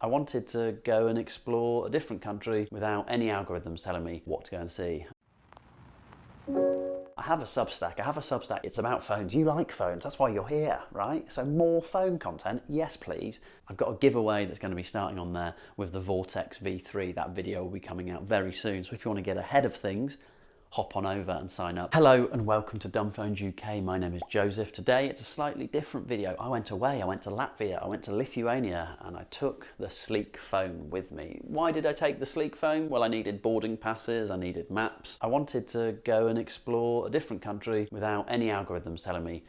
I wanted to go and explore a different country without any algorithms telling me what to go and see. I have a Substack. It's about phones. You like phones, that's why you're here, right? So more phone content, yes please. I've got a giveaway that's going to be starting on there with the Vortex V3. That video will be coming out very soon. So if you want to get ahead of things, hop on over and sign up. Hello and welcome to DumbphonesUK. My name is Joseph. Today it's a slightly different video. I went away, I went to Latvia, I went to Lithuania, and I took the SLEKE phone with me. Why did I take the SLEKE phone? Well, I needed boarding passes, I needed maps. I wanted to go and explore a different country without any algorithms telling me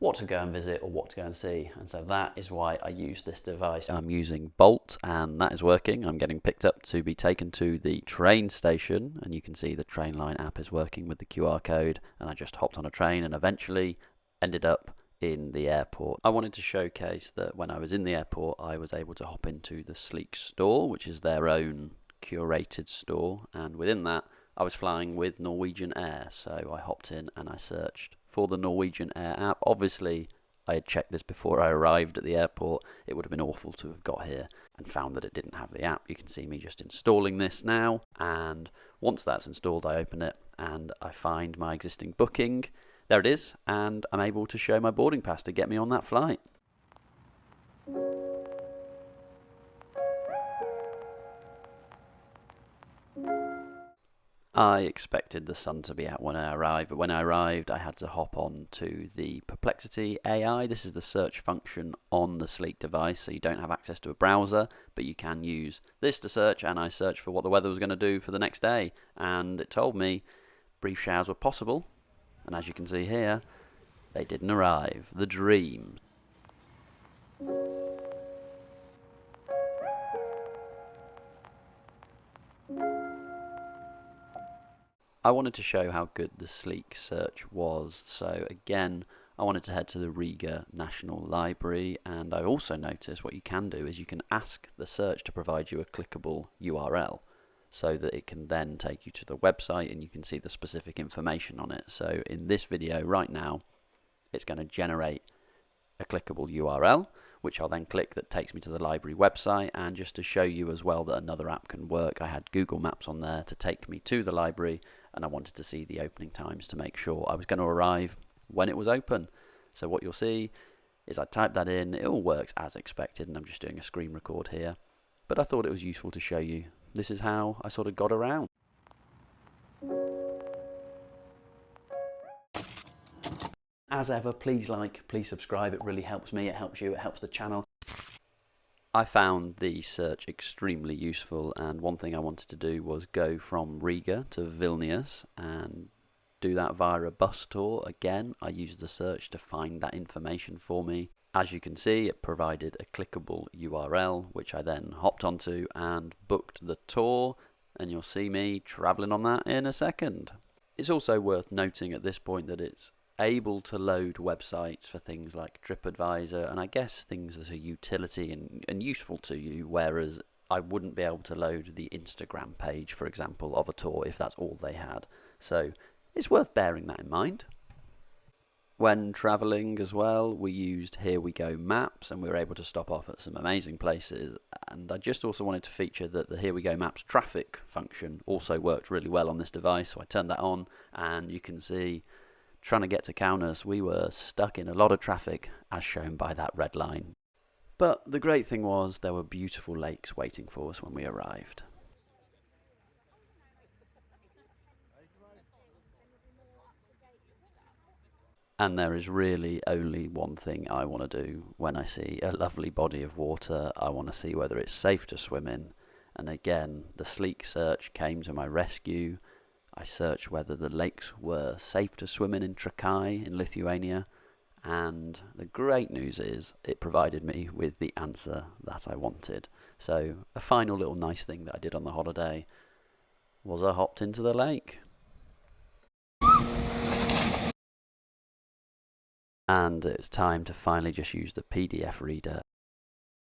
what to go and visit or what to go and see, and so that is why I use this device. I'm using Bolt and that is working. I'm getting picked up to be taken to the train station, and you can see the Trainline app is working with the QR code, and I just hopped on a train and eventually ended up in the airport. I wanted to showcase that when I was in the airport I was able to hop into the SLEKE Store, which is their own curated store, and within that I was flying with Norwegian Air, so I hopped in and I searched for the Norwegian Air app. Obviously, I had checked this before I arrived at the airport. It would have been awful to have got here and found that it didn't have the app. You can see me just installing this now, and once that's installed, I open it and I find my existing booking. There it is, and I'm able to show my boarding pass to get me on that flight. I expected the sun to be out when I arrived, but when I arrived I had to hop on to the Perplexity AI. This is the search function on the SLEKE device, so you don't have access to a browser, but you can use this to search, and I searched for what the weather was going to do for the next day, and it told me brief showers were possible, and as you can see here, they didn't arrive. The dream. I wanted to show how good the SLEKE Search was, so again I wanted to head to the Riga National Library, and I also noticed what you can do is you can ask the search to provide you a clickable URL so that it can then take you to the website and you can see the specific information on it. So in this video right now it's going to generate a clickable URL, which I'll then click, that takes me to the library website. And just to show you as well that another app can work, I had Google Maps on there to take me to the library, and I wanted to see the opening times to make sure I was going to arrive when it was open. So what you'll see is I type that in, it all works as expected, and I'm just doing a screen record here, but I thought it was useful to show you. This is how I sort of got around. As ever, please like, please subscribe, it really helps me, it helps you, it helps the channel. I found the search extremely useful, and one thing I wanted to do was go from Riga to Vilnius and do that via a bus tour. Again, I used the search to find that information for me. As you can see, it provided a clickable URL, which I then hopped onto and booked the tour, and you'll see me travelling on that in a second. It's also worth noting at this point that it's able to load websites for things like TripAdvisor, and I guess things as a utility and useful to you, whereas I wouldn't be able to load the Instagram page, for example, of a tour if that's all they had. So it's worth bearing that in mind. When travelling as well, we used Here We Go Maps, and we were able to stop off at some amazing places. And I just also wanted to feature that the Here We Go Maps traffic function also worked really well on this device, so I turned that on, and you can see trying to get to Kaunas, we were stuck in a lot of traffic, as shown by that red line. But the great thing was there were beautiful lakes waiting for us when we arrived. And there is really only one thing I want to do when I see a lovely body of water. I want to see whether it's safe to swim in. And again, the SLEKE Search came to my rescue. I searched whether the lakes were safe to swim in Trakai in Lithuania, and the great news is it provided me with the answer that I wanted. So a final little nice thing that I did on the holiday was I hopped into the lake. And it's time to finally just use the PDF reader.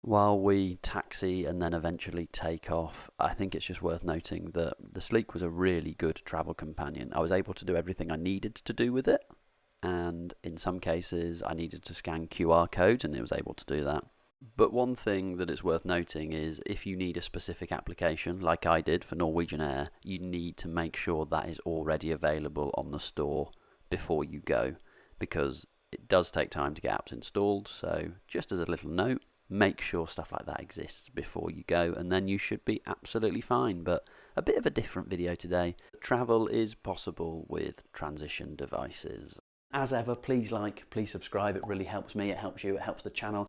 While we taxi and then eventually take off, I think it's just worth noting that the SLEKE was a really good travel companion. I was able to do everything I needed to do with it, and in some cases I needed to scan QR codes and it was able to do that. But one thing that is worth noting is if you need a specific application, like I did for Norwegian Air, you need to make sure that is already available on the store before you go, because it does take time to get apps installed. So just as a little note, make sure stuff like that exists before you go, and then you should be absolutely fine. But a bit of a different video today. Travel is possible with transition devices. As ever, please like, please subscribe. It really helps me, it helps you, it helps the channel.